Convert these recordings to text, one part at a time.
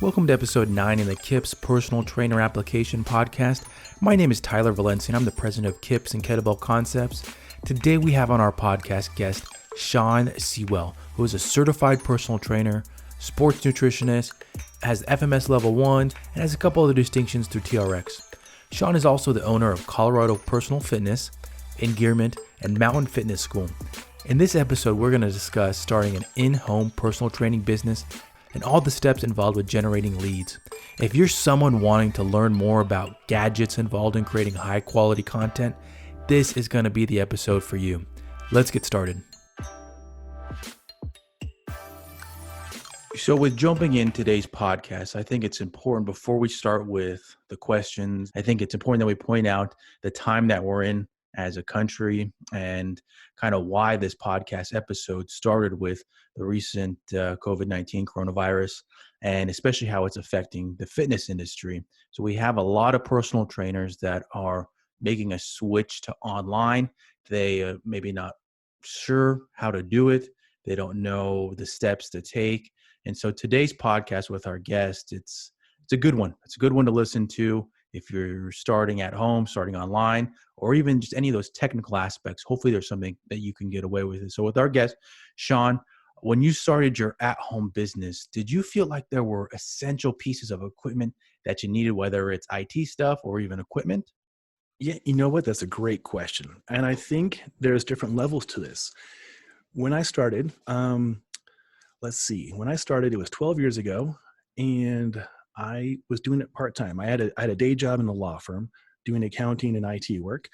Welcome to episode 9 in the KIPS Personal Trainer Application Podcast. My name is Tyler Valencia and I'm the president of KIPS and Kettlebell Concepts. Today we have on our podcast guest Sean Sewell, who is a certified personal trainer, sports nutritionist, has FMS level 1, and has a couple other distinctions through TRX. Sean is also the owner of Colorado Personal Fitness, Engearment, and Mountain Fitness School. In this episode, we're going to discuss starting an in-home personal training business and all the steps involved with generating leads. If you're someone wanting to learn more about gadgets involved in creating high quality content, this is going to be the episode for you. Let's get started. So with jumping in today's podcast, I think it's important before we start with the questions, I think it's important that we point out the time that we're in as a country and kind of why this podcast episode started with the recent COVID-19 coronavirus and especially how it's affecting the fitness industry. So we have a lot of personal trainers that are making a switch to online. They maybe not sure how to do it. They don't know the steps to take. And so today's podcast with our guest, it's a good one. It's a good one to listen to if you're starting at home, starting online, or even just any of those technical aspects. Hopefully there's something that you can get away with. So with our guest, Sean, when you started your at-home business, did you feel like there were essential pieces of equipment that you needed, whether it's IT stuff or even equipment? Yeah, you know what? That's a great question. And I think there's different levels to this. When I started, when I started, it was 12 years ago, and I was doing it part-time. I had a day job in a law firm doing accounting and IT work,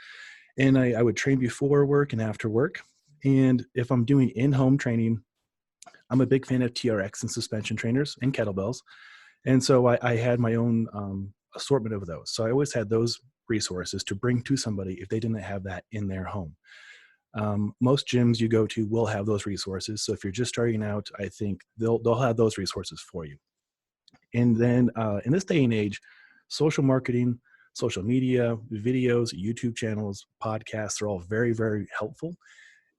and I would train before work and after work. And if I'm doing in-home training, I'm a big fan of TRX and suspension trainers and kettlebells. And so I had my own assortment of those. So I always had those resources to bring to somebody if they didn't have that in their home. Most gyms you go to will have those resources. So if you're just starting out, I think they'll have those resources for you. And then in this day and age, social marketing, social media, videos, YouTube channels, podcasts are all very, very helpful.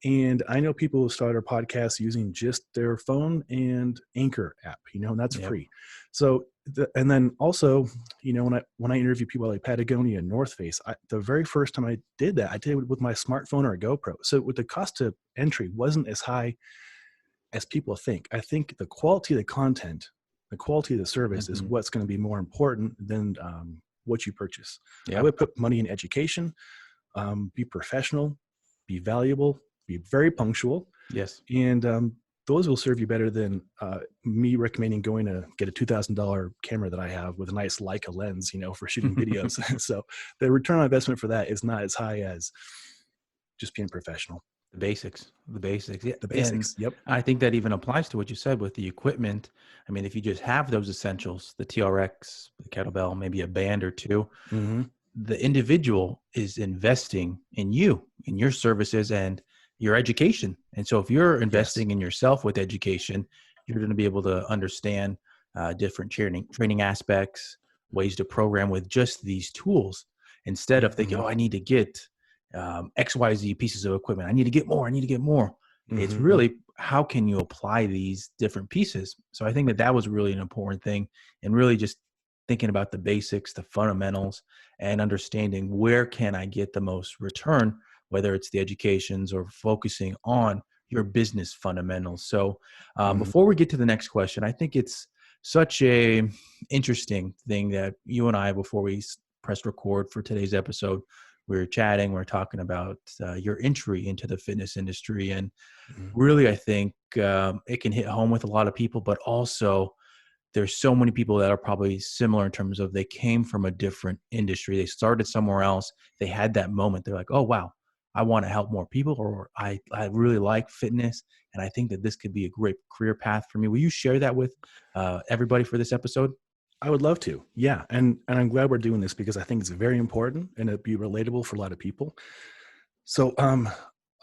And I know people who started podcasts using just their phone and Anchor app, and that's free. So, and then also, when I interview people like Patagonia and North Face, the very first time I did that, I did it with my smartphone or a GoPro. So with the cost to entry wasn't as high as people think. I think the quality of the content, the quality of the service is what's going to be more important than what you purchase. I would put money in education, be professional, be valuable, be very punctual. Yes. And those will serve you better than me recommending going to get a $2,000 camera that I have with a nice Leica lens, for shooting videos. So the return on investment for that is not as high as just being professional. The basics. Yeah. The basics. And I think that even applies to what you said with the equipment. I mean, if you just have those essentials, the TRX, the kettlebell, maybe a band or two, the individual is investing in you, in your services and your education. And so if you're investing in yourself with education, you're going to be able to understand different training aspects, ways to program with just these tools instead of thinking, I need to get XYZ pieces of equipment. I need to get more. It's really, how can you apply these different pieces? So I think that was really an important thing, and really just thinking about the basics, the fundamentals, and understanding where can I get the most return, whether it's the educations or focusing on your business fundamentals. So before we get to the next question, I think it's such a interesting thing that you and I, before we pressed record for today's episode, we were chatting, we were talking about your entry into the fitness industry. And really, I think it can hit home with a lot of people, but also there's so many people that are probably similar in terms of they came from a different industry. They started somewhere else. They had that moment. They're like, oh, wow, I want to help more people, or I really like fitness. And I think that this could be a great career path for me. Will you share that with everybody for this episode? I would love to. Yeah. And I'm glad we're doing this because I think it's very important and it'd be relatable for a lot of people. So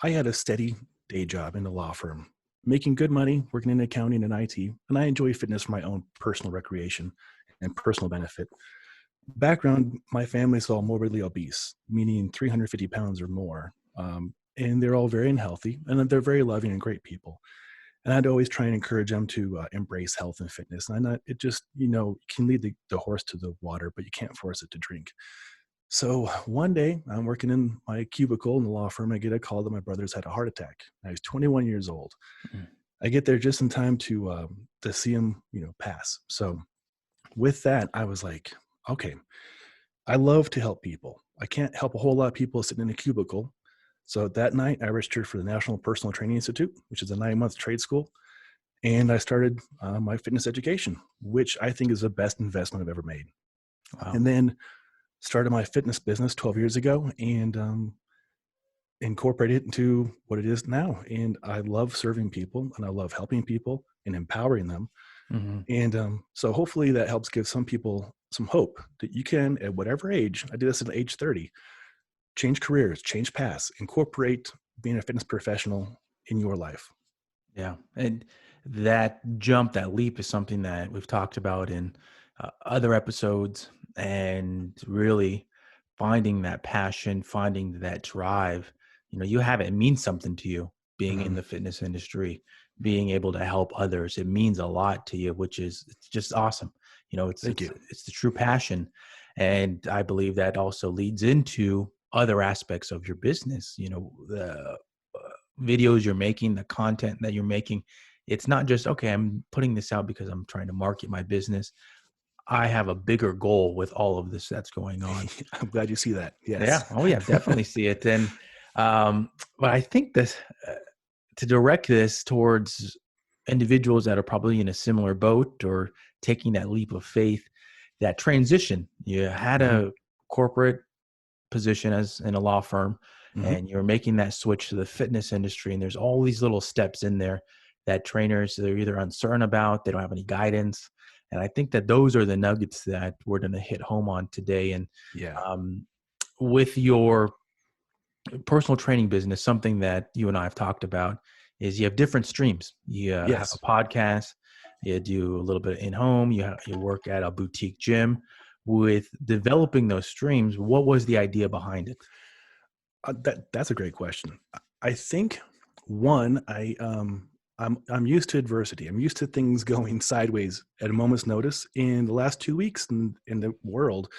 I had a steady day job in a law firm, making good money, working in accounting and IT. And I enjoy fitness for my own personal recreation and personal benefit. Background, my family's all morbidly obese, meaning 350 pounds or more. And they're all very unhealthy, and they're very loving and great people. And I'd always try and encourage them to embrace health and fitness. And it just, can lead the horse to the water, but you can't force it to drink. So one day I'm working in my cubicle in the law firm. I get a call that my brother's had a heart attack. I was 21 years old. Mhm. I get there just in time to see him, pass. So with that, I was like, okay, I love to help people. I can't help a whole lot of people sitting in a cubicle. So that night, I registered for the National Personal Training Institute, which is a 9-month trade school. And I started my fitness education, which I think is the best investment I've ever made. Wow. And then started my fitness business 12 years ago and incorporated it into what it is now. And I love serving people and I love helping people and empowering them. Hmm. And so hopefully that helps give some people some hope that you can, at whatever age, I did this at age 30, change careers, change paths, incorporate being a fitness professional in your life. Yeah. And that jump, that leap is something that we've talked about in other episodes, and really finding that passion, finding that drive. You have it, it means something to you being in Mhm. the fitness industry, being able to help others. It means a lot to you, which is it's just awesome. It's Thank it's you. it's the true passion. And I believe that also leads into other aspects of your business, the videos you're making, the content that you're making. It's not just, okay, I'm putting this out because I'm trying to market my business. I have a bigger goal with all of this that's going on. I'm glad you see that. Yeah. Yes. Oh, yeah. Definitely see it. And, but I think this, to direct this towards individuals that are probably in a similar boat or taking that leap of faith, that transition. You had Hmm. a corporate position as in a law firm, Hmm. and you're making that switch to the fitness industry, and there's all these little steps in there that trainers, they're either uncertain about, they don't have any guidance. And I think that those are the nuggets that we're going to hit home on today. And Yeah. um, with your personal training business, something that you and I have talked about is you have different streams. You have a Yes. podcast, you do a little bit in home, you work at a boutique gym. With developing those streams, what was the idea behind it? That's a great question. I think one, I'm used to adversity. I'm used to things going sideways at a moment's notice. And the last 2 weeks in the world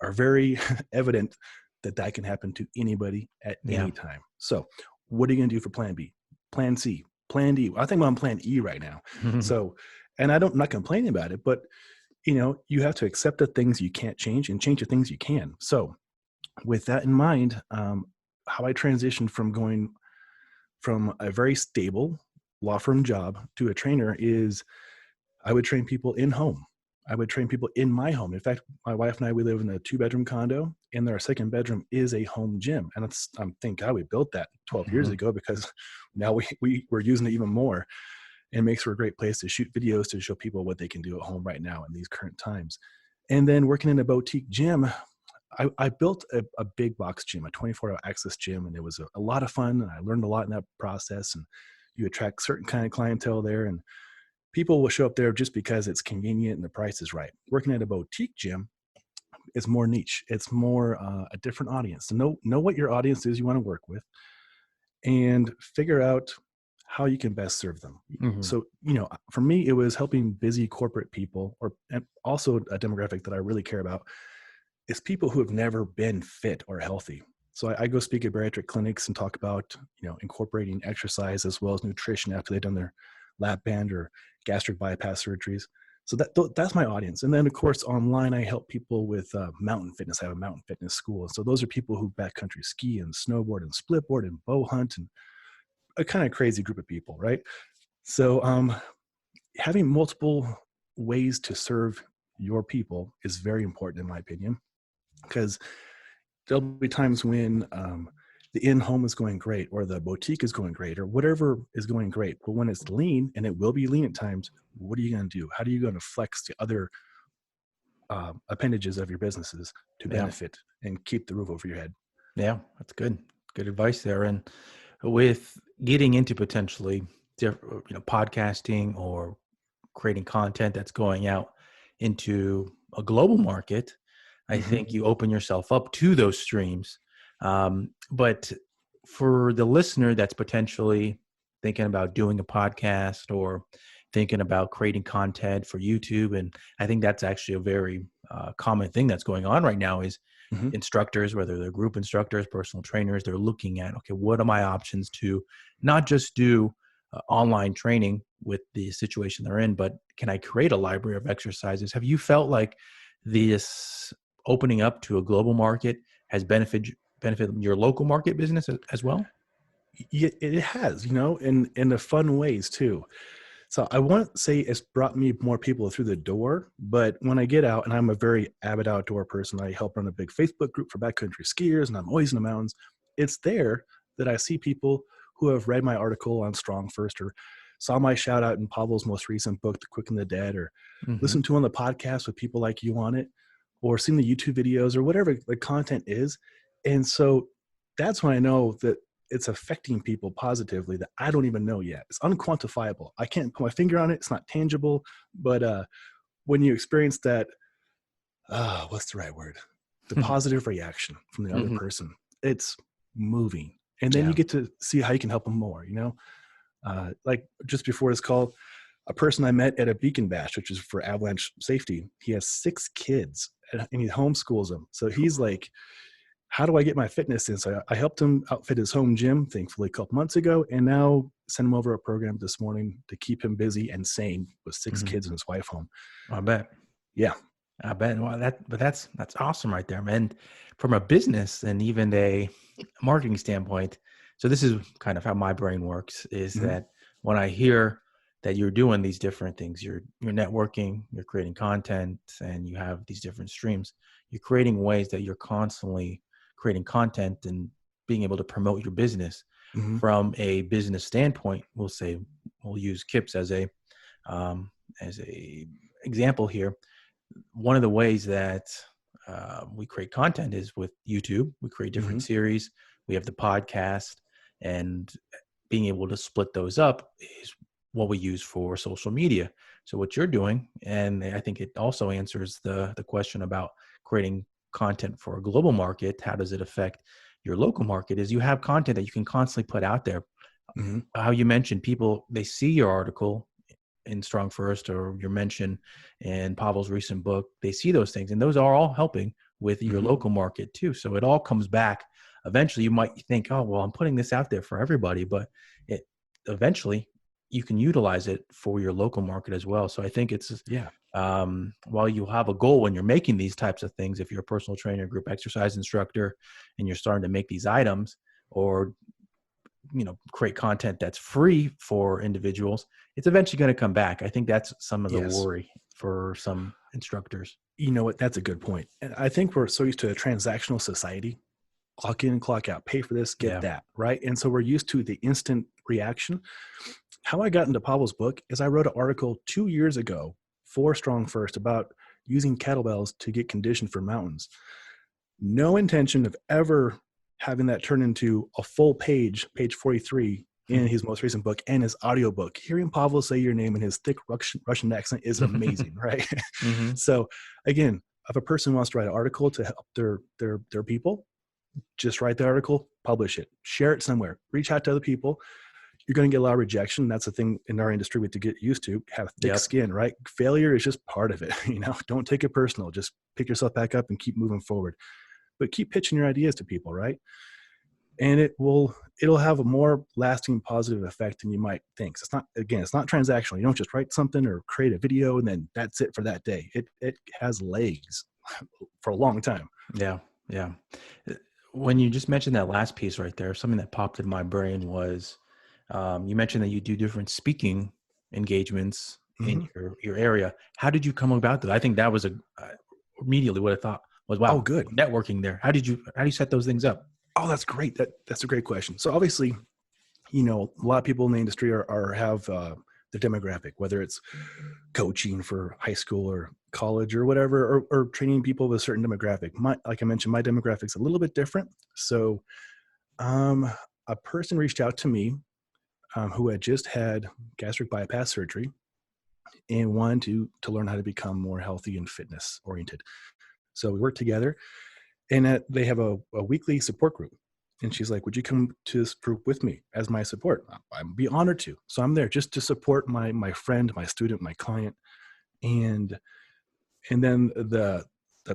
are very evident that that can happen to anybody at Yeah. any time. So, what are you going to do for Plan B, Plan C, Plan D? I think I'm on Plan E right now. So, and I'm not complaining about it, but you have to accept the things you can't change and change the things you can. So, with that in mind, how I transitioned from going from a very stable law firm job to a trainer is I would train people in home. I would train people in my home. In fact, my wife and I, we live in a 2-bedroom condo, and our second bedroom is a home gym. And thank God we built that 12 years Mhm. ago, because now we're using it even more, and it makes for a great place to shoot videos to show people what they can do at home right now in these current times. And then working in a boutique gym, I built a big box gym, a 24-hour access gym, and it was a lot of fun. And I learned a lot in that process. And you attract certain kind of clientele there, and people will show up there just because it's convenient and the price is right. Working at a boutique gym is more niche. It's more a different audience. So know what your audience is you want to work with, and figure out how you can best serve them. Mhm. So, for me, it was helping busy corporate people, and also a demographic that I really care about is people who have never been fit or healthy. So I go speak at bariatric clinics and talk about, incorporating exercise as well as nutrition after they've done their lap band or gastric bypass surgeries. So that's my audience. And then, of course, online, I help people with mountain fitness. I have a mountain fitness school. So those are people who backcountry ski and snowboard and splitboard and bow hunt, and a kind of crazy group of people, right? So having multiple ways to serve your people is very important, in my opinion, because there'll be times when the in-home is going great, or the boutique is going great, or whatever is going great. But when it's lean, and it will be lean at times, what are you going to do? How are you going to flex the other appendages of your businesses to Yeah. benefit and keep the roof over your head? Yeah. That's good. Good advice there. And with getting into potentially podcasting or creating content that's going out into a global market, I Hmm. think you open yourself up to those streams. But for the listener that's potentially thinking about doing a podcast or thinking about creating content for YouTube. And I think that's actually a very common thing that's going on right now is Hmm. instructors, whether they're group instructors, personal trainers, they're looking at, okay, what are my options to not just do online training with the situation they're in, but can I create a library of exercises? Have you felt like this opening up to a global market has benefit your local market business as well? Yeah, it has, in the fun ways too. So I won't say it's brought me more people through the door, but when I get out, and I'm a very avid outdoor person, I help run a big Facebook group for backcountry skiers, and I'm always in the mountains. It's there that I see people who have read my article on Strong First, or saw my shout out in Pavel's most recent book, The Quick and the Dead, or Hmm. listened to on the podcast with people like you on it, or seen the YouTube videos, or whatever the content is. And so that's when I know that it's affecting people positively that I don't even know yet. It's unquantifiable. I can't put my finger on it. It's not tangible. But when you experience that, what's the right word? The positive reaction from the other Hmm. person, it's moving. And then you Yeah. get to see how you can help them more, like just before this call, a person I met at a beacon bash, which is for avalanche safety, he has 6 kids and he homeschools them. So he's like, how do I get my fitness in? So I helped him outfit his home gym, thankfully, a couple months ago, and now send him over a program this morning to keep him busy and sane with 6 Hmm. kids and his wife home. I bet. Yeah. I bet. Well, that's awesome right there, man. From a business and even a marketing standpoint. So this is kind of how my brain works is Mm-hmm. that when I hear that you're doing these different things, you're networking, you're creating content, and you have these different streams, you're creating ways that you're constantly creating content and being able to promote your business. Mm-hmm. From a business standpoint, we'll use KIPS as a example here. One of the ways that we create content is with YouTube. We create Mm-hmm. different series. We have the podcast, and being able to split those up is what we use for social media. So what you're doing, and I think it also answers the question about creating content for a global market. How does it affect your local market? Is you have content that you can constantly put out there. Mm-hmm. How you mentioned people, they see your article in Strong First or your mention in Pavel's recent book, they see those things, and those are all helping with your Mm-hmm. local market too. So it all comes back. Eventually, you might think, "Oh, well, I'm putting this out there for everybody," but it eventually you can utilize it for your local market as well. So I think it's Yeah. while you have a goal when you're making these types of things, if you're a personal trainer, group exercise instructor, and you're starting to make these items, or create content that's free for individuals, it's eventually going to come back. I think that's some of the Yes. worry for some instructors. You know what? That's a good point. And I think we're so used to a transactional society, clock in, clock out, pay for this, get Yeah. that, right? And so we're used to the instant reaction. How I got into Pavel's book is I wrote an article 2 years ago for Strong First about using kettlebells to get conditioned for mountains. No intention of ever having that turn into a full page 43 in his most recent book and his audiobook. Hearing Pavel say your name in his thick Russian accent is amazing, right? Hmm. So again, if a person wants to write an article to help their people, just write the article, publish it, share it somewhere, reach out to other people. You're going to get a lot of rejection. That's the thing in our industry we have to get used to. Have thick Yep. skin, right? Failure is just part of it. Don't take it personal. Just pick yourself back up and keep moving forward. But keep pitching your ideas to people, right? And it'll have a more lasting positive effect than you might think. So it's not transactional. You don't just write something or create a video and then that's it for that day. It has legs for a long time. Yeah. Yeah. When you just mentioned that last piece right there, something that popped in my brain was you mentioned that you do different speaking engagements in Hmm. your area. How did you come about that? I think that was immediately what I thought was, Oh, wow, good. networking there. How do you set those things up? Oh, that's great. That's a great question. So obviously, a lot of people in the industry have the demographic, whether it's coaching for high school or college or whatever, or training people with a certain demographic. Like I mentioned, my demographic's a little bit different. So a person reached out to me who had just had gastric bypass surgery and wanted to learn how to become more healthy and fitness oriented. So we worked together, and they have a weekly support group. And she's like, would you come to this group with me as my support? I'd be honored to. So I'm there just to support my friend, my student, my client. And then the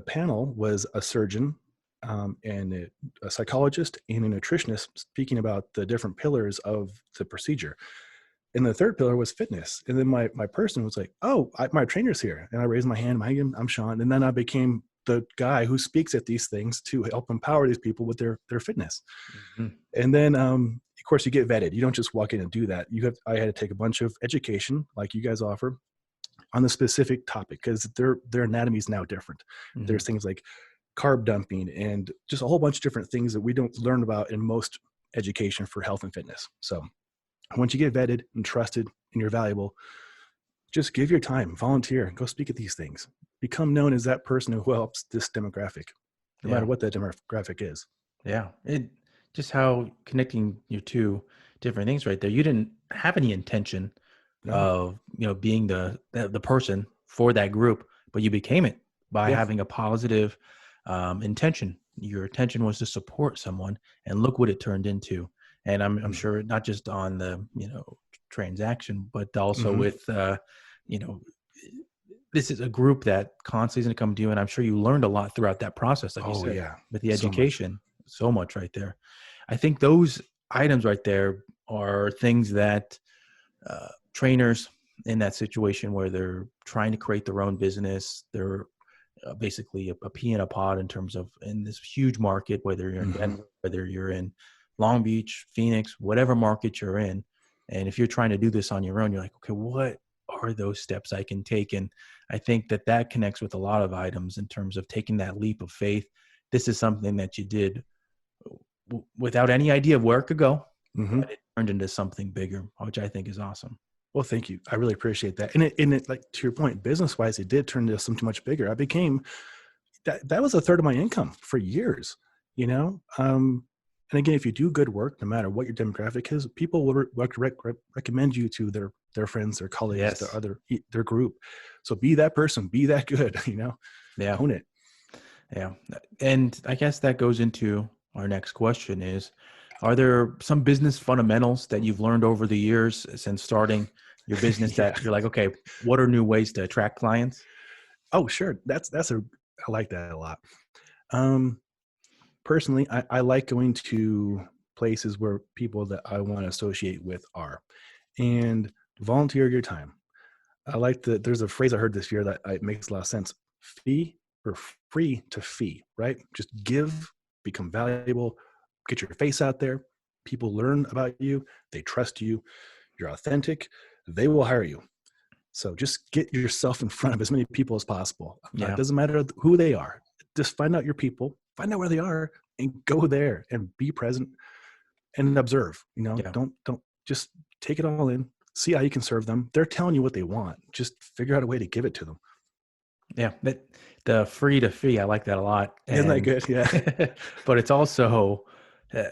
panel was a surgeon, and a psychologist and a nutritionist speaking about the different pillars of the procedure. And the third pillar was fitness. And then my person was like, oh, my trainer's here. And I raised my hand. I'm Sean. And then I became the guy who speaks at these things to help empower these people with their fitness. Mhm. And then, of course, you get vetted. You don't just walk in and do that. I had to take a bunch of education like you guys offer on the specific topic, because their anatomy is now different. There's Mhm. things like carb dumping and just a whole bunch of different things that we don't learn about in most education for health and fitness. So once you get vetted and trusted and you're valuable, just give your time, volunteer, go speak at these things, become known as that person who helps this demographic, no matter Yeah. what that demographic is. Yeah. It just how connecting your two different things right there. You didn't have any intention No. of, being the person for that group, but you became it by Yeah. having a positive intention. Your intention was to support someone, and look what it turned into. And I'm Mm-hmm. sure not just on the, transaction, but also Mm-hmm. with, you know, this is a group that constantly is going to come to you. And I'm sure you learned a lot throughout that process, like you Oh said, yeah. with the So much. education, so much right there. I think those items right there are things that trainers in that situation where they're trying to create their own business, they're basically a pea in a pod in terms of in this huge market, whether you're in Mm-hmm. Denver, whether you're in Long Beach, Phoenix, whatever market you're in. And if you're trying to do this on your own, you're like, okay, what are those steps I can take? And I think that connects with a lot of items in terms of taking that leap of faith. This is something that you did without any idea of where it could go, Mm-hmm. but it turned into something bigger, which I think is awesome. Well, thank you. I really appreciate that. And it, like to your point, business wise, it did turn into something much bigger. I became that was a third of my income for years, you know? And again, if you do good work, no matter what your demographic is, people will recommend you to their friends, their colleagues, Yes. their group. So be that person, be that good, Yeah. own it. Yeah. And I guess that goes into our next question is, are there some business fundamentals that you've learned over the years since starting your business Yeah. that you're like, okay, what are new ways to attract clients? Oh, sure. I like that a lot. Um, Personally, I like going to places where people that I want to associate with are, and volunteer your time. There's a phrase I heard this year that it makes a lot of sense. Fee or free to fee, right? Just give, become valuable, get your face out there. People learn about you. They trust you. You're authentic. They will hire you. So just get yourself in front of as many people as possible. It Yeah. doesn't matter who they are. Just find out your people, find out where they are, and go there and be present and observe. Yeah. Don't just take it all in. See how you can serve them. They're telling you what they want. Just figure out a way to give it to them. Yeah. The free to fee, I like that a lot. Isn't that And, good? Yeah. but it's also, uh,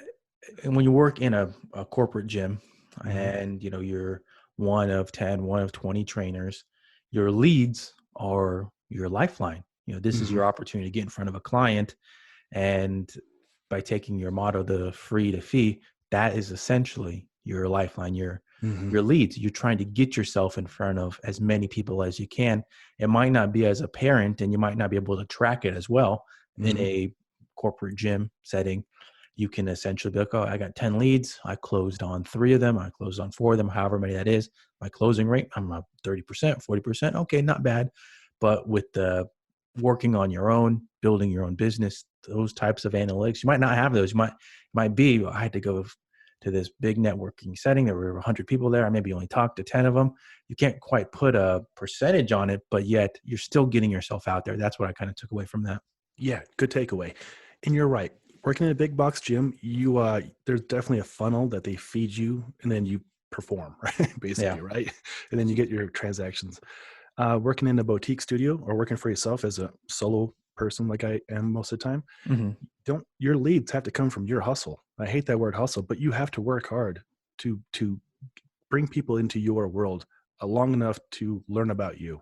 and when you work in a corporate gym Mm-hmm. and, you're one of 10, one of 20 trainers, your leads are your lifeline. This is Mm-hmm. your opportunity to get in front of a client. And by taking your motto, the free to fee, that is essentially your lifeline, Mm-hmm. your leads. You're trying to get yourself in front of as many people as you can. It might not be as a parent, and you might not be able to track it as well in Mm-hmm. a corporate gym setting. You can essentially be like, oh, I got 10 leads. I closed on 3 of them. I closed on 4 of them, however many that is. My closing rate, I'm up 30%, 40%. Okay, not bad. But with the working on your own, building your own business, those types of analytics, you might not have those. You might be, I had to go to this big networking setting. There were 100 people there. I maybe only talked to 10 of them. You can't quite put a percentage on it, but yet you're still getting yourself out there. That's what I kind of took away from that. Yeah. Good takeaway. And you're right. Working in a big box gym, there's definitely a funnel that they feed you, and then you perform, right? Yeah. Basically, right? And then you get your transactions. Working in a boutique studio or working for yourself as a solo person, like I am most of the time, Hmm. don't your leads have to come from your hustle. I hate that word hustle, but you have to work hard to bring people into your world long enough to learn about you.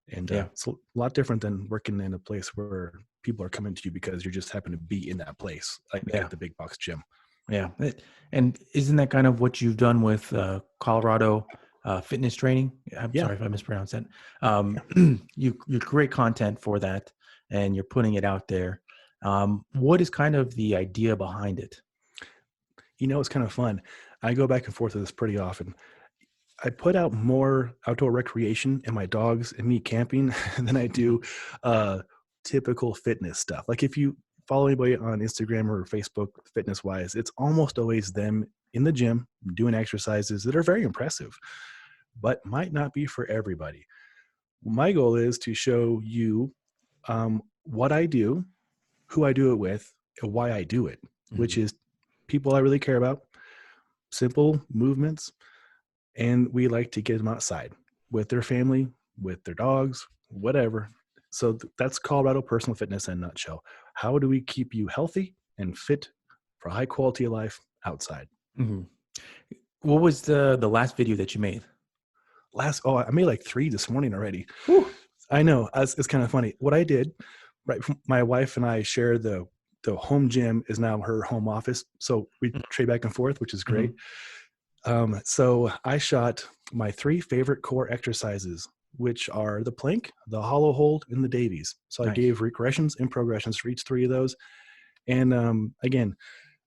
And Yeah. it's a lot different than working in a place where people are coming to you because you just happen to be in that place, like Yeah. at the big box gym. Yeah. And isn't that kind of what you've done with Colorado fitness training? I'm Yeah. sorry if I mispronounced that. You create content for that and you're putting it out there. What is kind of the idea behind it? It's kind of fun. I go back and forth with this pretty often. I put out more outdoor recreation and my dogs and me camping than I Mhm. do typical fitness stuff. Like if you follow anybody on Instagram or Facebook fitness wise, it's almost always them in the gym doing exercises that are very impressive, but might not be for everybody. My goal is to show you what I do, who I do it with, and why I do it, which Mhm. is people I really care about, simple movements, and we like to get them outside with their family, with their dogs, whatever. So that's Colorado personal fitness in a nutshell. How do we keep you healthy and fit for high quality of life outside? Mhm. What was the last video that you made? I made like 3 this morning already. Whew. I know, it's kind of funny. What I did, right? My wife and I share the home gym is now her home office, so we trade back and forth, which is great. Mhm. So I shot my 3 favorite core exercises, which are the plank, the hollow hold, and the Davies. So I Nice. gave regressions and progressions for each 3 of those. And again,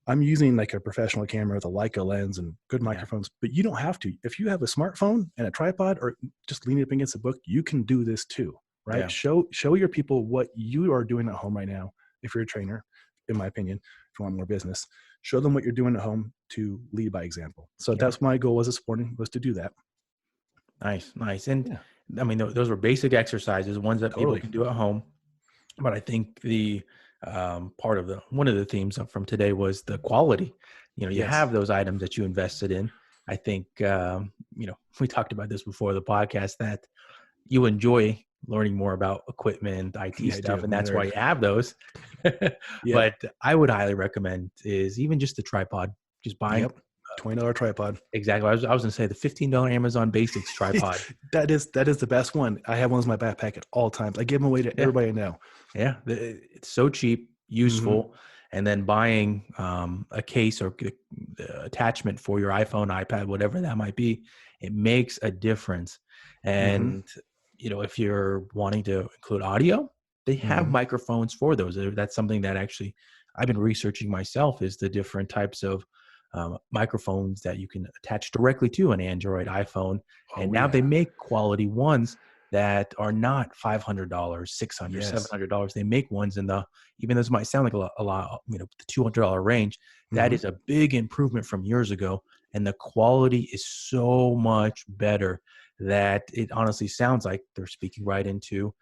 I'm using like a professional camera with a Leica lens and good Yeah. microphones, but you don't have to. If you have a smartphone and a tripod or just lean up against a book, you can do this too, right? Yeah. Show your people what you are doing at home right now. If you're a trainer, in my opinion, if you want more business, show them what you're doing at home to lead by example. So Yeah. that's my goal as this morning, was to do that. Nice. Nice. And Yeah, I mean, those were basic exercises, ones that people totally. can do at home. But I think the part of one of the themes from today was the quality. You Yes. have those items that you invested in. I think we talked about this before the podcast that you enjoy learning more about equipment, IT Yeah, I stuff, do. and I'm a that's why nerd. you have those. Yep. But I would highly recommend is even just the tripod, just buying Yep. $20 tripod. exactly. I was going to say the $15 Amazon Basics tripod. That is the best one. I have one in my backpack at all times. I give them away to Yeah. everybody I know. Yeah, it's so cheap, Hmm. useful, and then buying a case or the attachment for your iPhone, iPad, whatever that might be, it makes a difference. Hmm. And if you're wanting to include audio, they have Hmm. microphones for those. That's something that actually I've been researching myself is the different types of microphones that you can attach directly to an Android iPhone, and Oh now they yeah. make quality ones that are not $500, 600, Yes. $700. They make ones in the, even those might sound like a lot, the $200 range. That Hmm. is a big improvement from years ago. And the quality is so much better that it honestly sounds like they're speaking right into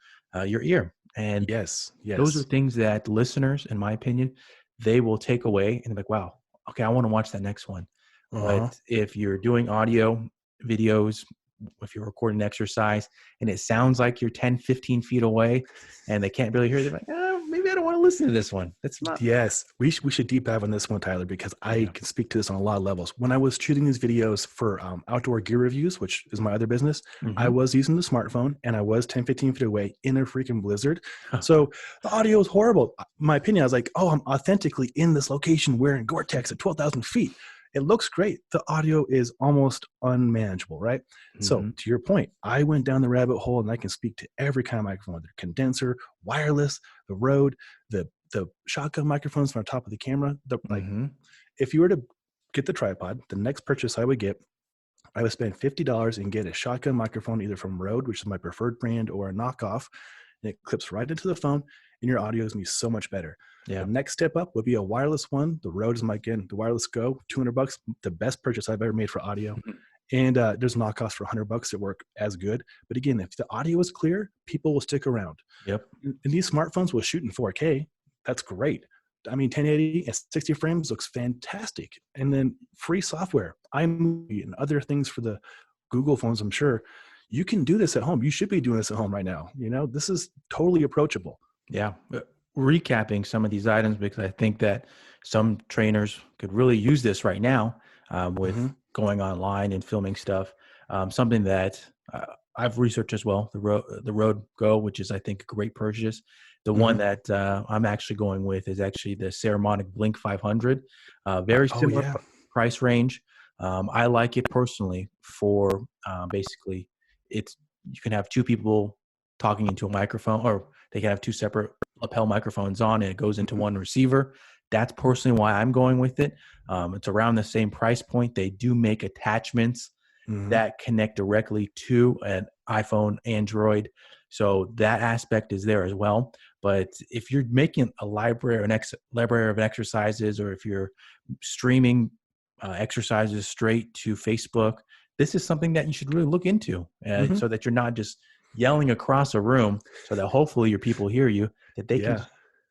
your ear. And Yes. those are Yes. things that listeners, in my opinion, they will take away and be like, wow, okay, I want to watch that next one. But Uh-huh. if you're doing audio videos, if you're recording exercise and it sounds like you're 10, 15 feet away and they can't really hear you, they're like, maybe I don't want to listen to this one. That's not, Yes, we should deep dive on this one, Tyler, because I yeah. can speak to this on a lot of levels. When I was shooting these videos for outdoor gear reviews, which is my other business, I Hmm. was using the smartphone and I was 10, 15 feet away in a freaking blizzard. So the audio is horrible. My opinion, I was like, oh, I'm authentically in this location wearing Gore-Tex at 12,000 feet. It looks great. The audio is almost unmanageable, right? So Hmm. to your point, I went down the rabbit hole and I can speak to every kind of microphone, whether condenser, wireless, the Rode, the shotgun microphones on top of the camera. Like, Hmm. if you were to get the tripod, the next purchase I would get, I would spend $50 and get a shotgun microphone either from Rode, which is my preferred brand, or a knockoff, and it clips right into the phone, and your audio is gonna be so much better. The Yeah. next step up would be a wireless one. The Rode is the wireless Go, $200, the best purchase I've ever made for audio. Mhm. And there's knockoffs for $100 that work as good. But again, if the audio is clear, people will stick around. Yep. And these smartphones will shoot in 4K. That's great. I mean, 1080 at 60 frames looks fantastic. And then free software, iMovie, and other things for the Google phones, I'm sure. You can do this at home. You should be doing this at home right now. This is totally approachable. Yeah. Recapping some of these items because I think that some trainers could really use this right now with Hmm. going online and filming stuff. Something that I've researched as well, the Rode Go, which is I think a great purchase. The one Mm-hmm. that I'm actually going with is actually the Ceremonic Blink 500. Very Oh similar yeah. price range. I like it personally for basically it's you can have two people talking into a microphone, or they can have two separate lapel microphones on, and it goes into Mm-hmm. one receiver. That's personally why I'm going with it. It's around the same price point. They do make attachments Mm-hmm. that connect directly to an iPhone, Android. So that aspect is there as well. But if you're making a library of exercises, or if you're streaming exercises straight to Facebook, this is something that you should really look into, Mm-hmm. so that you're not just yelling across a room, so that hopefully your people hear you, that they can Yeah.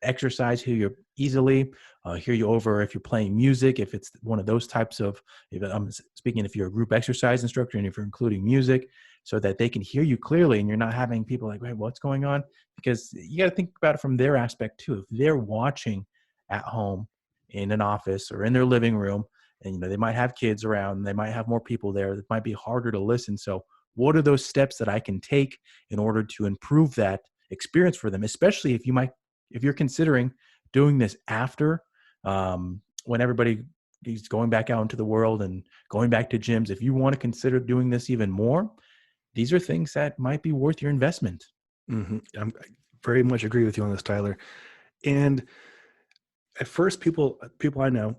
exercise, hear you easily, hear you over if you're playing music, if it's one of those types of, if I'm speaking, if you're a group exercise instructor and if you're including music, so that they can hear you clearly and you're not having people like, wait, what's going on? Because you got to think about it from their aspect too. If they're watching at home in an office or in their living room, and they might have kids around, they might have more people there, it might be harder to listen. So what are those steps that I can take in order to improve that experience for them, especially if you're considering doing this after, when everybody is going back out into the world and going back to gyms. If you want to consider doing this even more, these are things that might be worth your investment. Mm-hmm. I very much agree with you on this, Tyler. And at first, people I know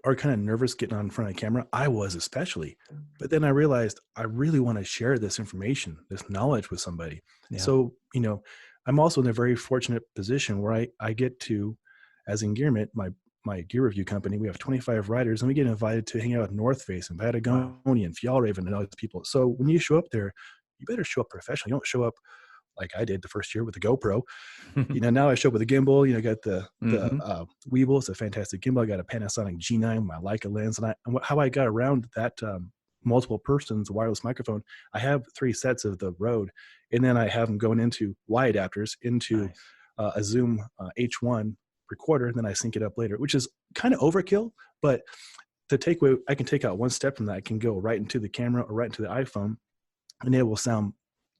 are kind of nervous getting on in front of the camera. I was especially, but then I realized I really want to share this information, this knowledge with somebody. Yeah. So, I'm also in a very fortunate position where I get to, as in Gearmit, my gear review company, we have 25 riders, and we get invited to hang out with North Face and Wow. Patagonia and Fjallraven and all these people. So when you show up there, you better show up professionally. You don't show up like I did the first year with the GoPro. Now I show up with a gimbal. I got the Hmm. Weeble. It's a fantastic gimbal. I got a Panasonic G9, my Leica lens, how I got around that multiple persons wireless microphone. I have 3 sets of the Rode, and then I have them going into Y adapters into Nice. a Zoom H1 recorder, and then I sync it up later, which is kind of overkill. But the takeaway, I can take out one step from that. I can go right into the camera or right into the iPhone, and it will sound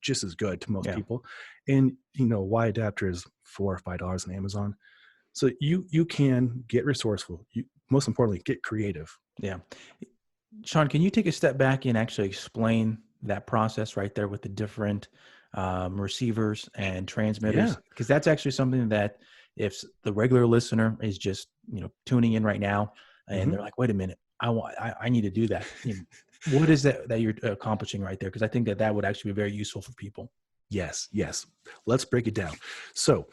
just as good to most Yeah. people. And Y adapter is $4 or $5 on Amazon. So you can get resourceful. You, most importantly, get creative. Yeah. Sean, can you take a step back and actually explain that process right there with the different receivers and Yeah. transmitters? Because that's actually something that if the regular listener is just tuning in right now and Hmm. they're like, wait a minute, I need to do that. What is that you're accomplishing right there? Because I think that would actually be very useful for people. Yes. Yes. Let's break it down. So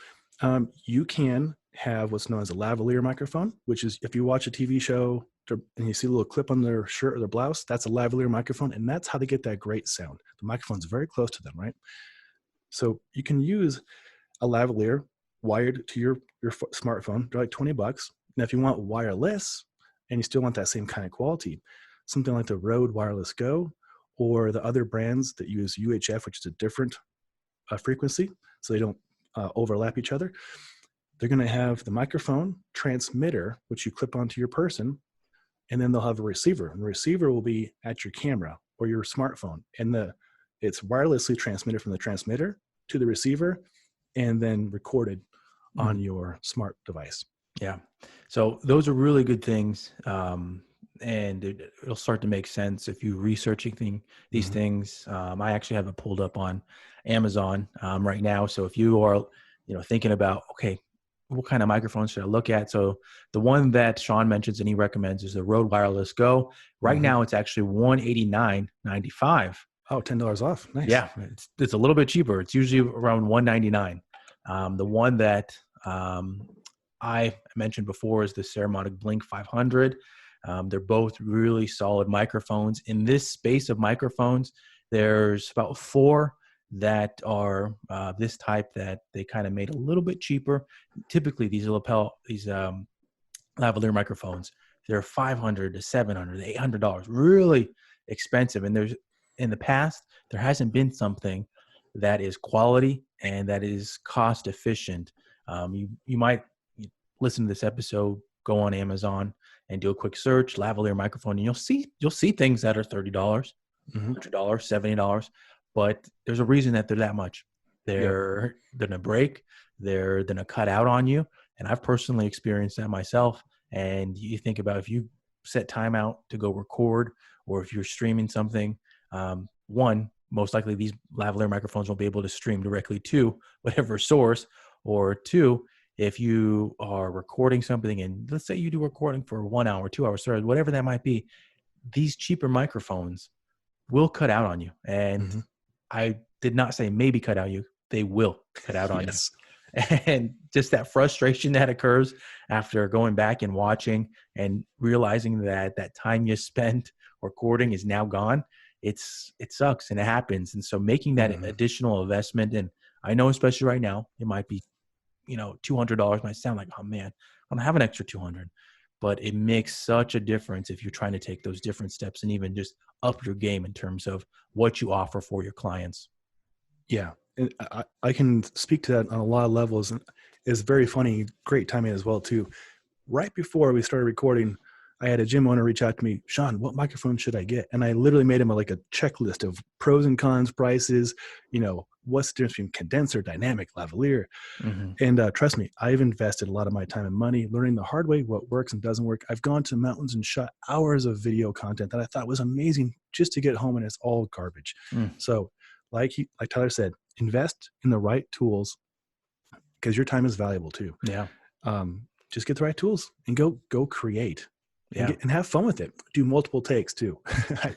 you can have what's known as a lavalier microphone, which is if you watch a TV show and you see a little clip on their shirt or their blouse, that's a lavalier microphone. And that's how they get that great sound. The microphone's very close to them, right? So you can use a lavalier wired to your smartphone. They're like $20. Now, if you want wireless and you still want that same kind of quality, something like the Rode Wireless Go or the other brands that use UHF, which is a different frequency, so they don't overlap each other. They're going to have the microphone transmitter, which you clip onto your person, and then they'll have a receiver. And the receiver will be at your camera or your smartphone, and it's wirelessly transmitted from the transmitter to the receiver, and then recorded on Mhm. your smart device. Yeah. So those are really good things. And it'll start to make sense if you're researching these Mm-hmm. things. I actually have it pulled up on Amazon right now. So if you are, thinking about, okay, what kind of microphone should I look at? So the one that Sean mentions and he recommends is the Rode Wireless Go. Right Mm-hmm. now, it's actually $189.95. Oh, $10 off. Nice. Yeah, it's a little bit cheaper. It's usually around $199. The one that I mentioned before is the Ceremonic Blink 500. They're both really solid microphones. In this space of microphones, there's about 4 that are this type that they kind of made a little bit cheaper. Typically, these lavalier microphones, they're $500 to $700, $800, really expensive. And there's in the past, there hasn't been something that is quality and that is cost efficient. You might listen to this episode, go on Amazon and do a quick search, lavalier microphone, and you'll see things that are $30, Mm-hmm. $100, $70, but there's a reason that they're that much. Yep. They're going to break. they're going to cut out on you. And I've personally experienced that myself. And you think about if you set time out to go record, or if you're streaming something, one, most likely these lavalier microphones won't be able to stream directly to whatever source, or two, if you are recording something and let's say you do recording for 1 hour, 2 hours, whatever that might be, these cheaper microphones will cut out on you. And I did not say maybe cut out you. They will cut out on you. And just that frustration that occurs after going back and watching and realizing that that time you spent recording is now gone. It sucks and it happens. And so making that additional investment, and I know, especially right now, it might be, $200 might sound like, oh man, I don't have an extra 200, but it makes such a difference if you're trying to take those different steps and even just up your game in terms of what you offer for your clients. Yeah. And I can speak to that on a lot of levels. And it's very funny, great timing as well too. Right before we started recording, I had a gym owner reach out to me, Sean, what microphone should I get? And I literally made him like a checklist of pros and cons, prices, what's the difference between condenser, dynamic, lavalier. And trust me, I've invested a lot of my time and money learning the hard way what works and doesn't work. I've gone to mountains and shot hours of video content that I thought was amazing just to get home, and it's all garbage. So like Tyler said, invest in the right tools because your time is valuable too. Yeah. Just get the right tools and go create. Yeah. And have fun with it. Do multiple takes too.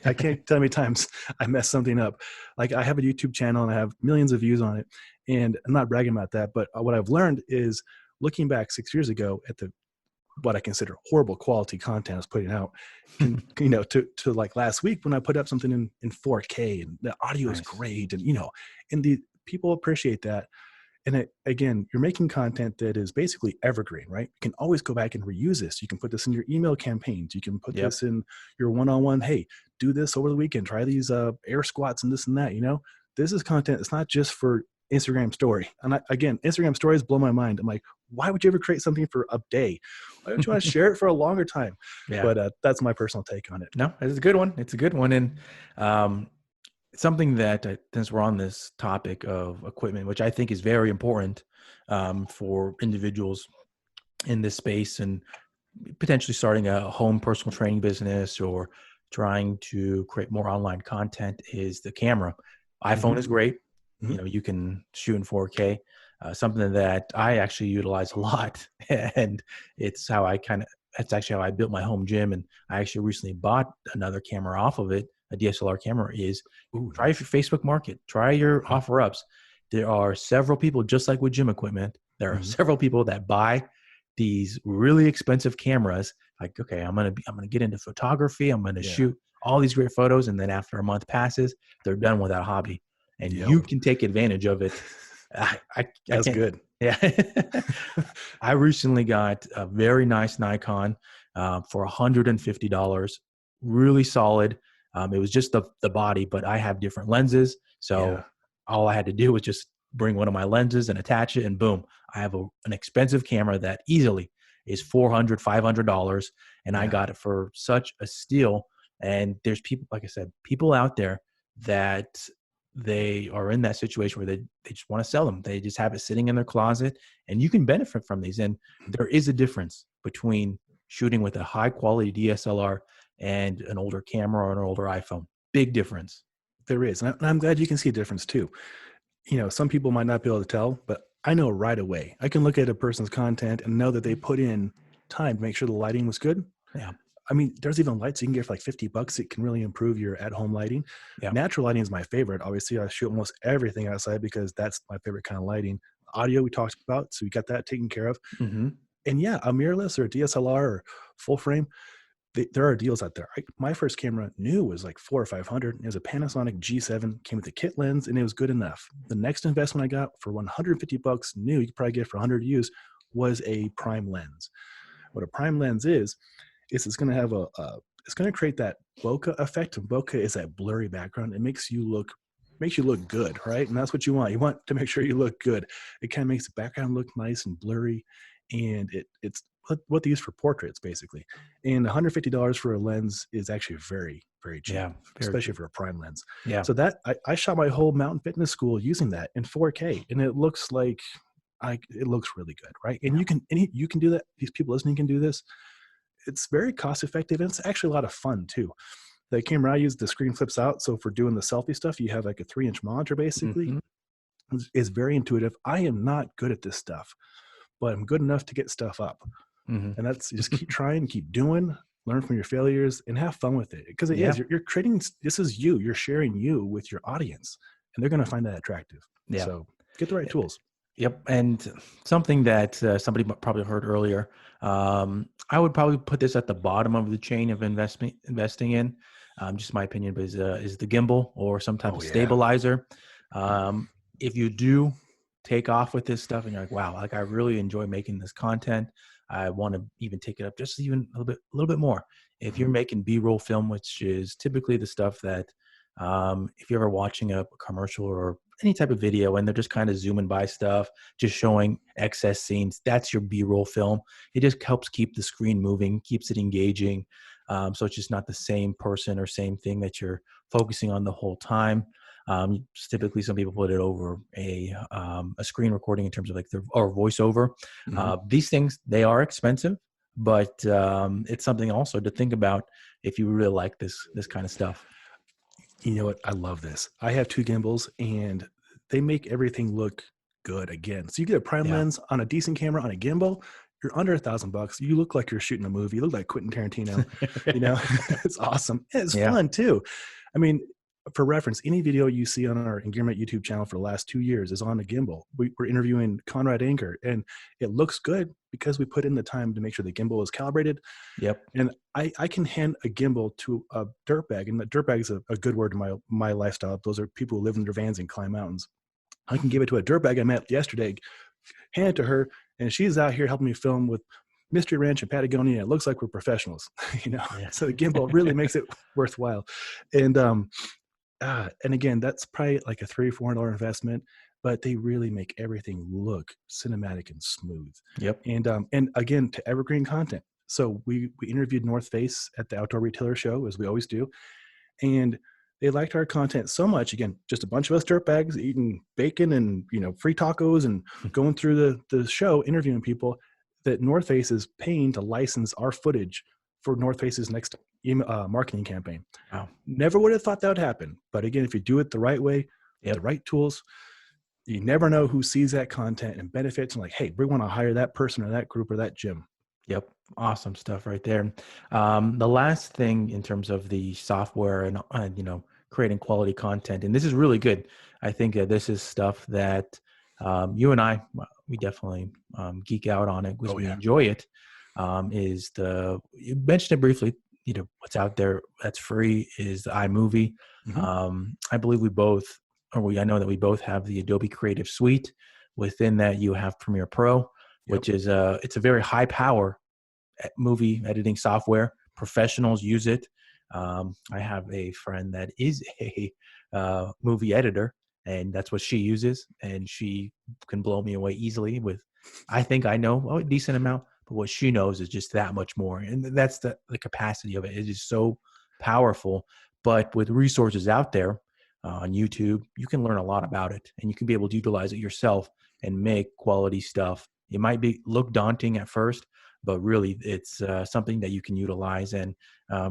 I can't tell how many times I mess something up. Like I have a YouTube channel and I have millions of views on it. And I'm not bragging about that, but what I've learned is looking back 6 years ago at what I consider horrible quality content I was putting out, and, to like last week when I put up something in 4K and the audio is great, and and the people appreciate that. And again, you're making content that is basically evergreen, right? You can always go back and reuse this. You can put this in your email campaigns. You can put this in your one-on-one. Hey, do this over the weekend. Try these air squats and this and that. This is content. It's not just for Instagram story. And again, Instagram stories blow my mind. I'm like, why would you ever create something for a day? Why don't you want to share it for a longer time? Yeah. But that's my personal take on it. No, it's a good one. It's a good one. And something that, since we're on this topic of equipment, which I think is very important for individuals in this space and potentially starting a home personal training business or trying to create more online content, is the camera. iPhone is great. You can shoot in 4K, something that I actually utilize a lot. And it's actually how I built my home gym. And I actually recently bought another camera off of it. A DSLR camera is try your Facebook Market, try your offer ups. There are several people, just like with gym equipment, there are several people that buy these really expensive cameras. Like, okay, I'm going to get into photography. I'm going to shoot all these great photos. And then after a month passes, they're done with that hobby, and you can take advantage of it. That's good. Yeah. I recently got a very nice Nikon for $150, really solid. It was just the body, but I have different lenses. So all I had to do was just bring one of my lenses and attach it, and boom, I have an expensive camera that easily is $400, $500. And I got it for such a steal. And there's people, like I said, people out there that they are in that situation where they just want to sell them. They just have it sitting in their closet, and you can benefit from these. And there is a difference between shooting with a high quality DSLR and an older camera or an older iPhone. Big difference. There is. And I'm glad you can see a difference too. Some people might not be able to tell, but I know right away. I can look at a person's content and know that they put in time to make sure the lighting was good. Yeah. I mean, there's even lights you can get for like $50. It can really improve your at-home lighting. Yeah. Natural lighting is my favorite. Obviously, I shoot almost everything outside because that's my favorite kind of lighting. Audio we talked about, so we got that taken care of. And yeah, a mirrorless or a DSLR or full frame, there are deals out there. My first camera new was like $400 or $500. It was a Panasonic G7, came with a kit lens, and it was good enough. The next investment I got for $150 new, you could probably get for 100 used, was a prime lens. What a prime lens is it's going to have it's going to create that bokeh effect. And bokeh is that blurry background. It makes you look good, right? And that's what you want. You want to make sure you look good. It kind of makes the background look nice and blurry, and it's what they use for portraits basically. And $150 for a lens is actually very, very cheap, especially for a prime lens. Yeah. So that I shot my whole mountain fitness school using that in 4K, and it looks like it looks really good, right? And Yeah. you can do that. These people listening can do this. It's very cost effective, and it's actually a lot of fun too. The camera I use, the screen flips out. So for doing the selfie stuff, you have like a 3-inch monitor basically. Hmm. It's very intuitive. I am not good at this stuff, but I'm good enough to get stuff up. Hmm. And that's just keep trying, keep doing, learn from your failures, and have fun with it. Because it Yeah. is, you're creating, this is you, you're sharing you with your audience, and they're going to find that attractive. Yeah. So get the right tools. Yep. And something that somebody probably heard earlier, I would probably put this at the bottom of the chain of investing in, just my opinion, but is the gimbal or some type Oh of yeah. stabilizer. If you do take off with this stuff and you're like, wow, like I really enjoy making this content, I want to even take it up just even a little bit more. If you're Mhm. making B-roll film, which is typically the stuff that, if you're ever watching a commercial or any type of video and they're just kind of zooming by stuff, just showing excess scenes, that's your B-roll film. It just helps keep the screen moving, keeps it engaging. So it's just not the same person or same thing that you're focusing on the whole time. Typically, some people put it over a screen recording in terms of like or voiceover. Mhm. These things, they are expensive, but it's something also to think about if you really like this kind of stuff. You know what? I love this. I have 2 gimbals, and they make everything look good again. So you get a prime Yeah. lens on a decent camera on a gimbal, you're under $1,000. You look like you're shooting a movie. You look like Quentin Tarantino. You know, it's awesome. And it's Yeah. fun too. I mean, for reference, any video you see on our Engearment YouTube channel for the last 2 years is on a gimbal. We're interviewing Conrad Anker, and it looks good because we put in the time to make sure the gimbal is calibrated. Yep. And I can hand a gimbal to a dirtbag, and the dirtbag is a good word in my lifestyle. Those are people who live in their vans and climb mountains. I can give it to a dirtbag I met yesterday, hand it to her, and she's out here helping me film with Mystery Ranch and Patagonia. It looks like we're professionals, you know. Yeah. So the gimbal really makes it worthwhile. And and again, that's probably like a $300-$400 investment, but they really make everything look cinematic and smooth. Yep. And again, to evergreen content. So we interviewed North Face at the Outdoor Retailer Show, as we always do, and they liked our content so much. Again, just a bunch of us dirtbags eating bacon and free tacos and going through the show interviewing people, that North Face is paying to license our footage for North Face's next marketing campaign. Wow. Never would have thought that would happen. But again, if you do it the right way, with the right tools, you never know who sees that content and benefits and like, hey, we want to hire that person or that group or that gym. Yep. Awesome stuff right there. The last thing in terms of the software and, creating quality content, and this is really good. I think that this is stuff that you and I, well, we definitely geek out on it because we enjoy it. You mentioned it briefly, what's out there that's free is the iMovie. Mm-hmm. I believe I know that we both have the Adobe Creative Suite. Within that, you have Premiere Pro, Yep. which is it's a very high power movie editing software. Professionals use it. I have a friend that is a movie editor, and that's what she uses, and she can blow me away easily with, I think I know a decent amount, but what she knows is just that much more. And that's the capacity of it. It is so powerful. But with resources out there on YouTube, you can learn a lot about it, and you can be able to utilize it yourself and make quality stuff. It might look daunting at first, but really it's something that you can utilize. And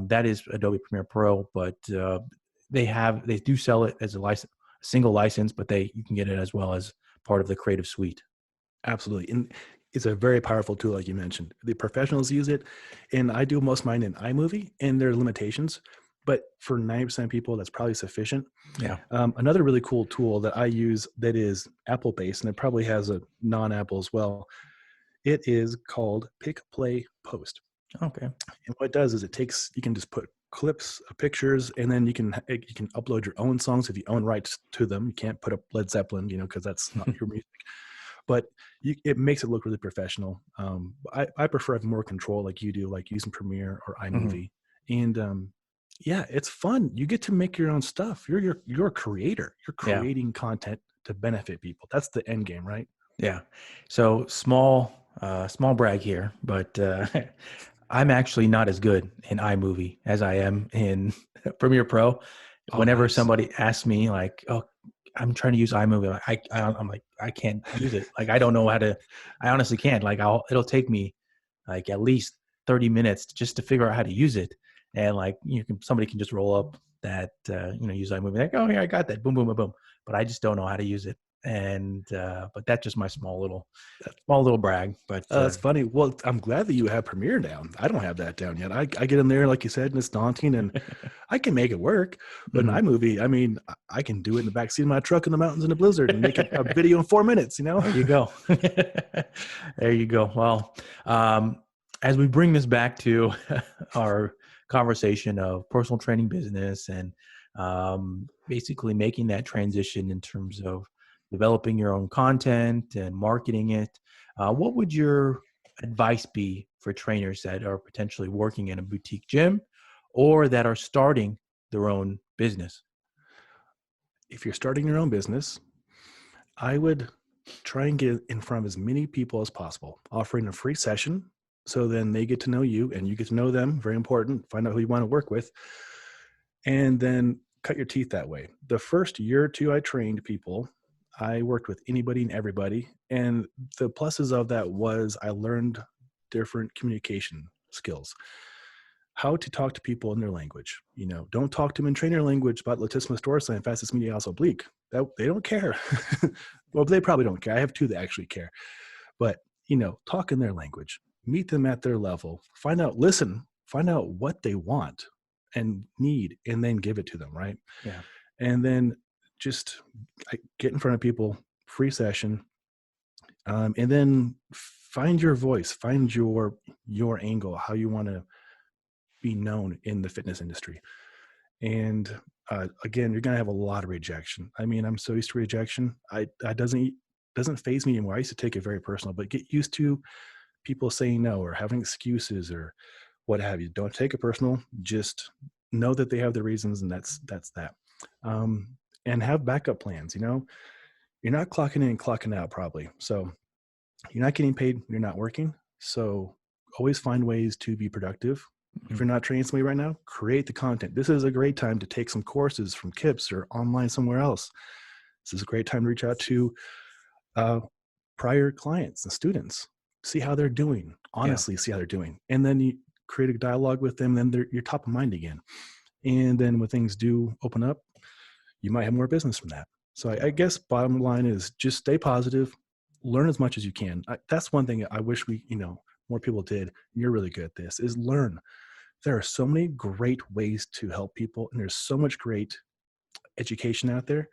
that is Adobe Premiere Pro, but they do sell it as a single license, but you can get it as well as part of the Creative Suite. Absolutely. And it's a very powerful tool, like you mentioned. The professionals use it, and I do most of mine in iMovie, and there are limitations. But for 90% of people, that's probably sufficient. Yeah. Another really cool tool that I use that is Apple-based, and it probably has a non-Apple as well, it is called Pick, Play, Post. Okay. And what it does is you can just put clips of pictures, and then you can upload your own songs if you own rights to them. You can't put up Led Zeppelin, because that's not your music. But it makes it look really professional. I prefer having more control, like you do, like using Premiere or iMovie. And yeah, it's fun. You get to make your own stuff. You're a creator. You're creating content to benefit people. That's the end game, right? Yeah. So small brag here, but I'm actually not as good in iMovie as I am in Premiere Pro. Oh, Whenever nice. somebody asks me like, "Oh, I'm trying to use iMovie. I'm like, I can't use it. Like, I don't know how to, I honestly can't. Like, it'll take me like at least 30 minutes just to figure out how to use it. And like, somebody can just roll up that, use iMovie. Like, oh, yeah, I got that. Boom, boom, boom, boom. But I just don't know how to use it. And, but that's just my small little brag. But That's funny. Well, I'm glad that you have Premiere down. I don't have that down yet. I get in there, like you said, and it's daunting, and I can make it work. But in iMovie, I mean, I can do it in the backseat of my truck in the mountains in a blizzard and make it a video in 4 minutes, There you go. There you go. Well, as we bring this back to our conversation of personal training business and basically making that transition in terms of developing your own content and marketing it, what would your advice be for trainers that are potentially working in a boutique gym or that are starting their own business? If you're starting your own business, I would try and get in front of as many people as possible, offering a free session. So then they get to know you and you get to know them. Very important. Find out who you want to work with. And then cut your teeth that way. The first year or two I trained people, I worked with anybody and everybody. And the pluses of that was I learned different communication skills. How to talk to people in their language. Don't talk to them in trainer language about latissimus dorsi and fasciis medialis oblique. They don't care. Well, they probably don't care. I have two that actually care. But, talk in their language. Meet them at their level. Find out what they want and need, and then give it to them, right? Yeah. And then just get in front of people, free session, and then find your voice, find your angle, how you want to be known in the fitness industry. And again, you're going to have a lot of rejection. I mean, I'm so used to rejection. It doesn't faze me anymore. I used to take it very personal, but get used to people saying no or having excuses or what have you. Don't take it personal. Just know that they have their reasons, and that's that. And have backup plans. You're not clocking in and clocking out probably. So you're not getting paid. You're not working. So always find ways to be productive. If you're not training somebody right now, create the content. This is a great time to take some courses from KIPS or online somewhere else. This is a great time to reach out to prior clients and students. See how they're doing. Honestly, see how they're doing. And then you create a dialogue with them, then you're top of mind again. And then when things do open up, you might have more business from that. So I guess bottom line is just stay positive, learn as much as you can. That's one thing I wish more people did. You're really good at this, is learn. There are so many great ways to help people, and there's so much great education out there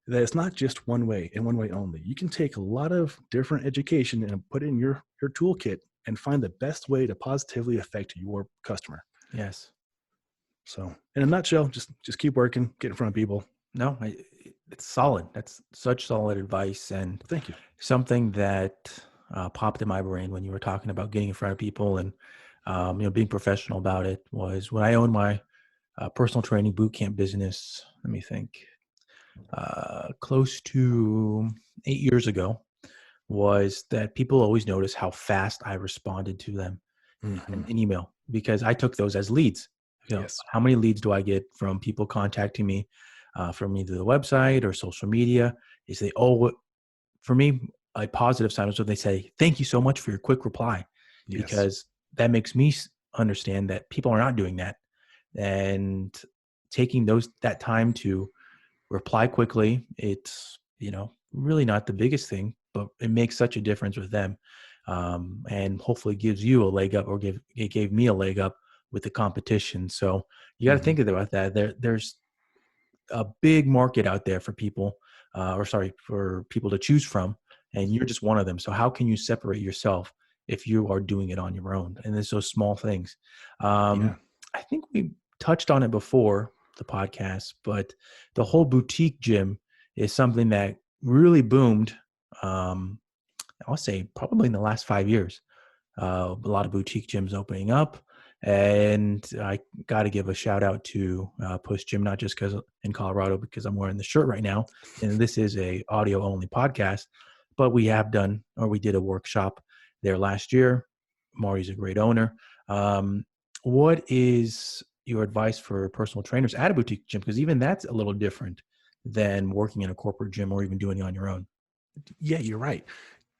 that it's not just one way and one way only. You can take a lot of different education and put it in your toolkit and find the best way to positively affect your customer. Yes. So in a nutshell, just keep working, get in front of people. No, it's solid. That's such solid advice. And Thank you. Something that popped in my brain when you were talking about getting in front of people and, being professional about it was when I owned my personal training boot camp business. Let me think. Close to 8 years ago, was that people always notice how fast I responded to them in email, because I took those as leads. Yes. How many leads do I get from people contacting me from either the website or social media? Is they, for me, a positive sign is when they say, thank you so much for your quick reply, because that makes me understand that people are not doing that. And taking that time to reply quickly, it's, really not the biggest thing, but it makes such a difference with them. And hopefully gives you a leg up, or it gave me a leg up with the competition. So you got to think about that. There's a big market out there for people, for people to choose from, and you're just one of them. So how can you separate yourself if you are doing it on your own? And there's those small things. I think we touched on it before the podcast, but the whole boutique gym is something that really boomed. I'll say probably in the last 5 years. A lot of boutique gyms opening up, and I got to give a shout out to Push Gym, not just because in Colorado, because I'm wearing the shirt right now, and this is a audio only podcast, but we did a workshop there last year. Mari's a great owner. What is your advice for personal trainers at a boutique gym? Because even that's a little different than working in a corporate gym or even doing it on your own. Yeah, you're right.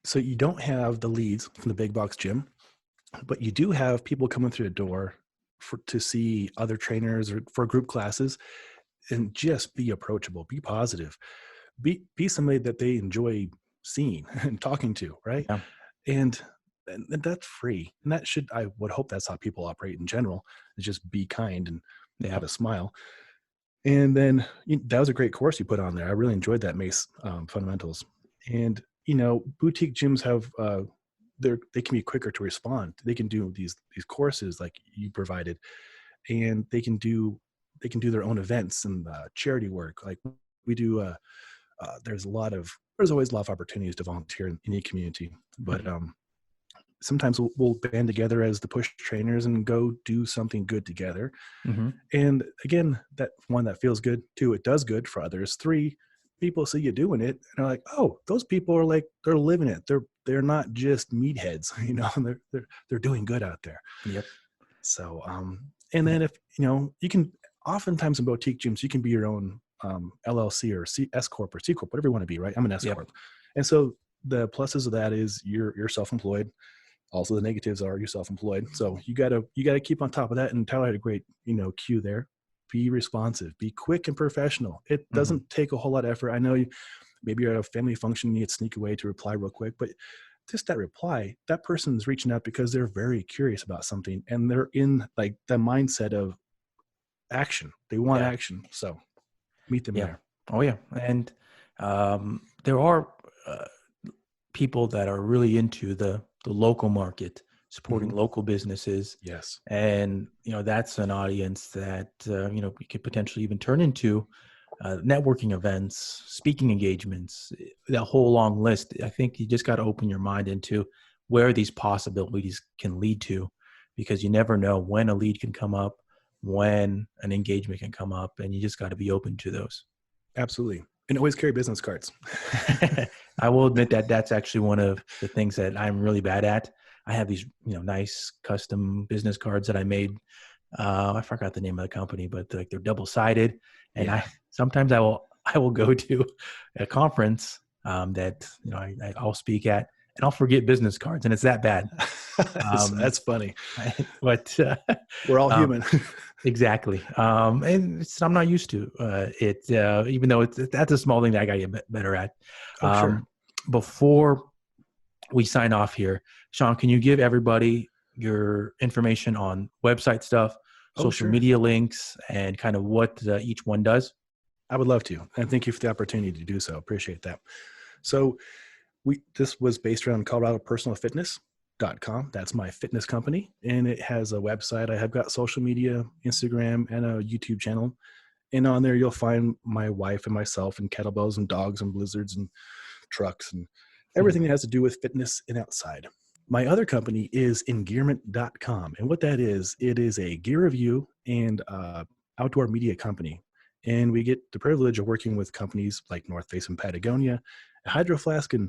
So you don't have the leads from the big box gym, but you do have people coming through the door to see other trainers or for group classes, and just be approachable, be positive, be somebody that they enjoy seeing and talking to, right? Yeah. And and that's free. And I would hope that's how people operate in general, is just be kind and Yeah. have a smile. And then that was a great course you put on there. I really enjoyed that Mace fundamentals. And boutique gyms have they can be quicker to respond. They can do these courses like you provided, and they can do their own events and charity work. Like we do. There's always a lot of opportunities to volunteer in any community, but sometimes we'll band together as the push trainers and go do something good together. Mm-hmm. And again, that one, that feels good. Two, it does good for others. Three, people see you doing it and they're like, oh, those people are like, they're living it. They're not just meatheads, they're doing good out there. Yep. So, and then if, you can, oftentimes in boutique gyms, you can be your own LLC or S Corp or C Corp, whatever you want to be, right? I'm an S Yep. Corp. And so the pluses of that is you're self-employed. Also, the negatives are you're self-employed. So you gotta keep on top of that. And Tyler had a great, cue there. Be responsive, be quick and professional. It doesn't take a whole lot of effort. I know maybe you're at a family function, you need to sneak away to reply real quick, but just that reply, that person's reaching out because they're very curious about something and they're in like the mindset of action. They want action. So meet them there. Oh yeah. And there are people that are really into the local market, supporting local businesses. Yes. And, that's an audience that, we could potentially even turn into networking events, speaking engagements, that whole long list. I think you just got to open your mind into where these possibilities can lead to, because you never know when a lead can come up, when an engagement can come up, and you just got to be open to those. Absolutely. And always carry business cards. I will admit that that's actually one of the things that I'm really bad at. I have these, nice custom business cards that I made. I forgot the name of the company, but they're double-sided. And sometimes I will go to a conference that, I'll speak at, and I'll forget business cards, and it's that bad. That's funny. But we're all human. Exactly. And I'm not used to it, even though that's a small thing that I got to get better at. Sure. Before we sign off here, Sean, can you give everybody your information on website stuff, social media links, and kind of what each one does? I would love to. And thank you for the opportunity to do so. Appreciate that. So this was based around ColoradoPersonalFitness.com. That's my fitness company. And it has a website. I have got social media, Instagram, and a YouTube channel. And on there, you'll find my wife and myself and kettlebells and dogs and blizzards and trucks and everything that has to do with fitness and outside. My other company is Engearment.com. And what that is, it is a gear review and outdoor media company. And we get the privilege of working with companies like North Face and Patagonia, Hydro Flask, and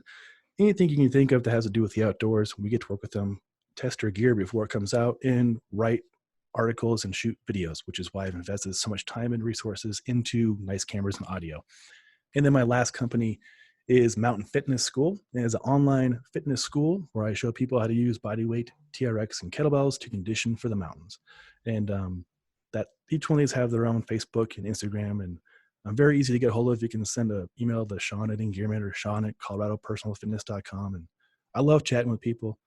anything you can think of that has to do with the outdoors. We get to work with them, test their gear before it comes out, and write articles and shoot videos, which is why I've invested so much time and resources into nice cameras and audio. And then my last company is Mountain Fitness School. It is an online fitness school where I show people how to use bodyweight, TRX, and kettlebells to condition for the mountains. And that each one of these have their own Facebook and Instagram, and I'm very easy to get a hold of. You can send an email to Sean at Engearment or Sean at ColoradoPersonalFitness.com. And I love chatting with people.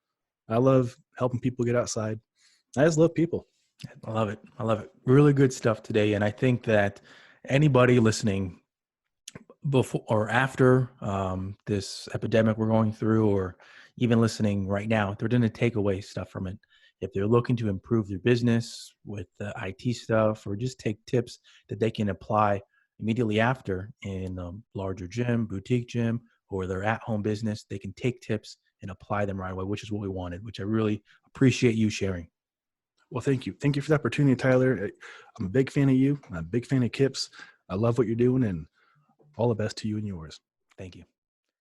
I love helping people get outside. I just love people. I love it. I love it. Really good stuff today. And I think that anybody listening before or after this epidemic we're going through, or even listening right now, they're going to take away stuff from it. If they're looking to improve their business with the IT stuff, or just take tips that they can apply immediately after in a larger gym, boutique gym, or their at-home business, they can take tips and apply them right away, which is what we wanted, which I really appreciate you sharing. Well, thank you. Thank you for the opportunity, Tyler. I'm a big fan of you. I'm a big fan of KIPS. I love what you're doing, and all the best to you and yours. Thank you.